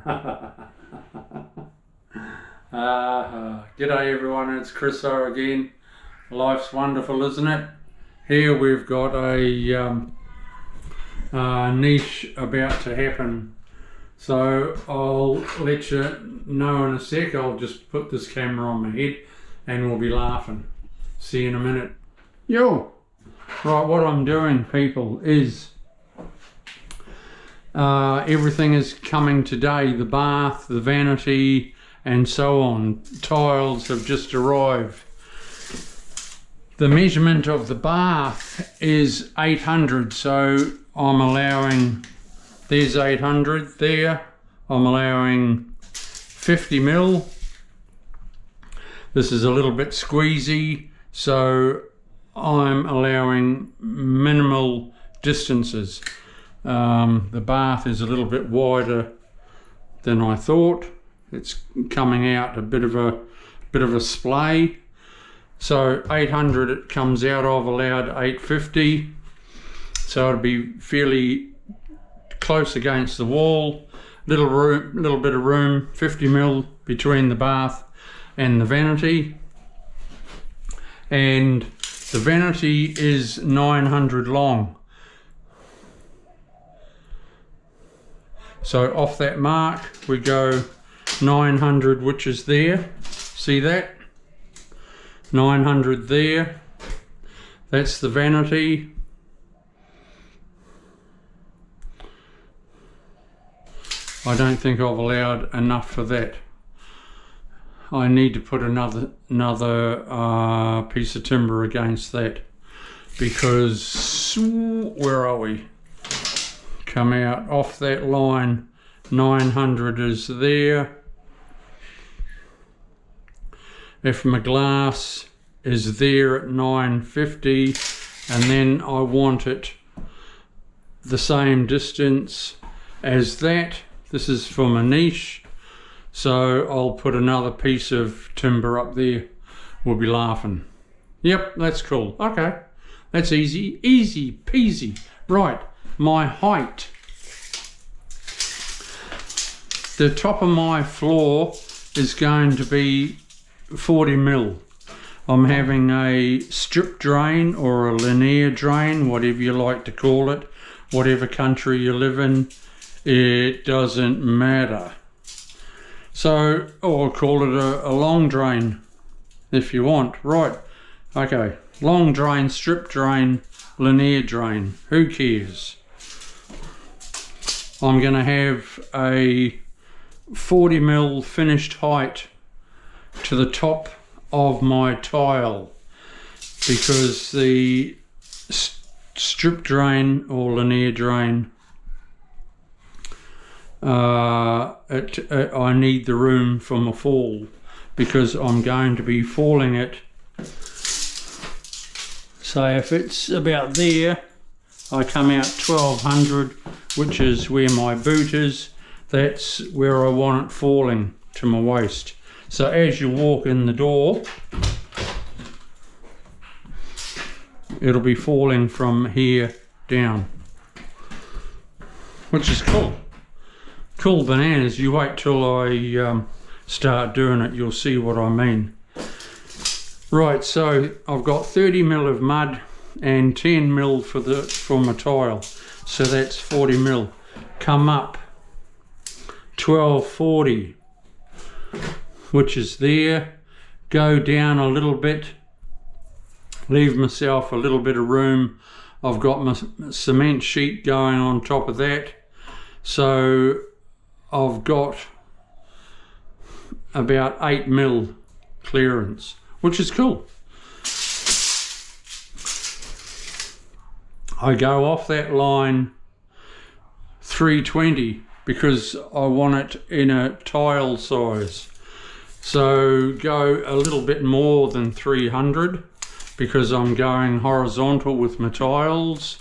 G'day everyone, it's Chris O again. Life's wonderful, isn't it? Here we've got a niche about to happen. So I'll let you know in a sec. I'll just put this camera on my head and we'll be laughing. See you in a minute. Yo! Right, what I'm doing, people, is everything is coming today. The bath, the vanity, and so on. Tiles have just arrived. The measurement of the bath is 800, so I'm allowing, there's 800 there. I'm allowing 50 mil. This is a little bit squeezy, so I'm allowing minimal distances. The bath is a little bit wider than I thought. It's coming out a bit of a splay. So 800 it comes out of, allowed 850. So it'll be fairly close against the wall. Little bit of room, 50 mil between the bath and the vanity. And the vanity is 900 long. So off that mark we go 900, which is there. See that? 900 there. That's the vanity. I don't think I've allowed enough for that. I need to put another piece of timber against that, because where are we? Come out off that line. 900 is there. If my glass is there at 950, and then I want it the same distance as that. This is for my niche, so I'll put another piece of timber up there. We'll be laughing. Yep, that's cool. Okay, that's easy peasy. Right, my height. The top of my floor is going to be 40 mil. I'm having a strip drain or a linear drain, whatever you like to call it, whatever country you live in, it doesn't matter. So, or call it a long drain if you want. Right, okay, long drain, strip drain, linear drain, who cares? I'm going to have a 40 mil finished height to the top of my tile, because the strip drain or linear drain, I need the room for my fall, because I'm going to be falling it. So if it's about there, I come out 1200, which is where my boot is. That's where I want it falling, to my waist. So as you walk in the door, it'll be falling from here down, which is cool. Cool bananas. You wait till I start doing it, you'll see what I mean. Right, so I've got 30 mil of mud and 10 mil for my tile, so that's 40 mil. Come up 1240, which is there. Go down a little bit, leave myself a little bit of room. I've got my cement sheet going on top of that, so I've got about 8 mil clearance, which is cool. I go off that line 320 because I want it in a tile size. So go a little bit more than 300 because I'm going horizontal with my tiles.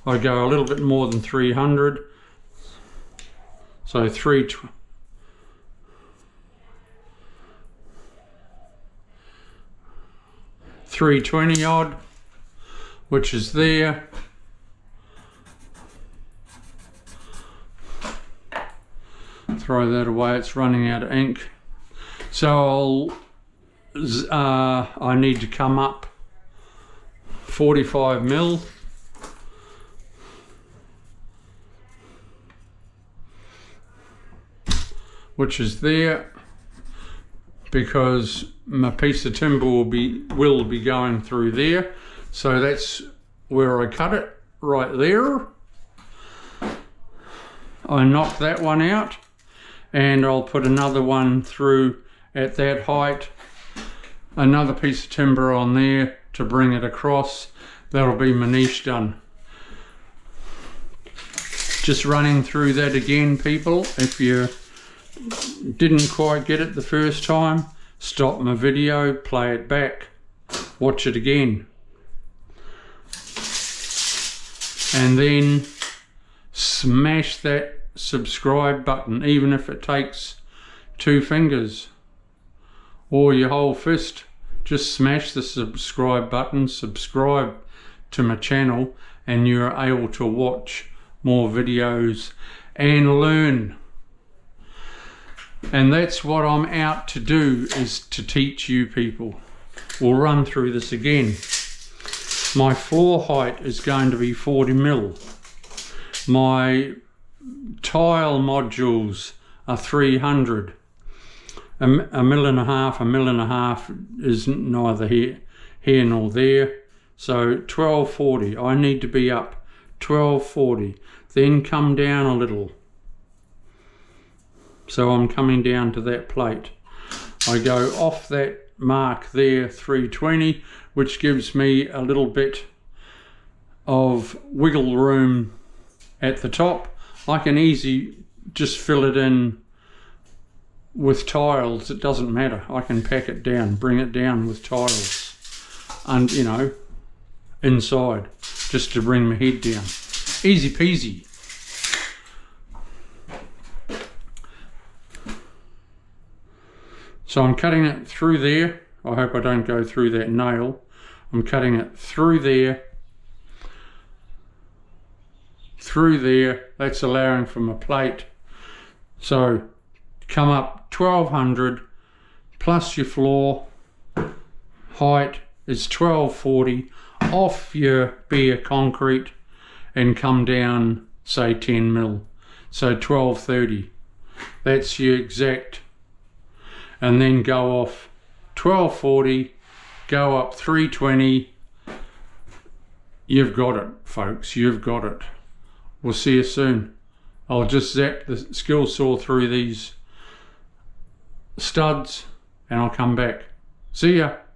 I go a little bit more than 300. So 320 odd, which is there. throw that away, it's running out of ink. So I need to come up 45 mil. Which is there, because my piece of timber will be going through there. So that's where I cut it, right there. I knock that one out, and I'll put another one through at that height, another piece of timber on there to bring it across. That'll be my niche done. Just running through that again, people. If you didn't quite get it the first time, stop my video, play it back, watch it again, and then smash that subscribe button, even if it takes 2 fingers or your whole fist. Just smash the subscribe button, subscribe to my channel, and you're able to watch more videos and learn. And that's what I'm out to do, is to teach you people. We'll run through this again. My floor height is going to be 40 mil. My tile modules are 300. A mil and a half is neither here nor there. So 1240, I need to be up 1240, then come down a little. So I'm coming down to that plate. I go off that mark there, 320, which gives me a little bit of wiggle room at the top. I can easily just fill it in with tiles, it doesn't matter. I can pack it down, bring it down with tiles, and you know, inside, just to bring my head down. Easy peasy. So I'm cutting it through there. I hope I don't go through that nail. I'm cutting it through there, that's allowing for my plate. So come up 1200 plus your floor height is 1240 off your bare concrete, and come down say 10 mil, so 1230. That's your exact. And then go off 1240, go up 320. You've got it, folks, you've got it. We'll see you soon. I'll just zap the skill saw through these studs and I'll come back. See ya.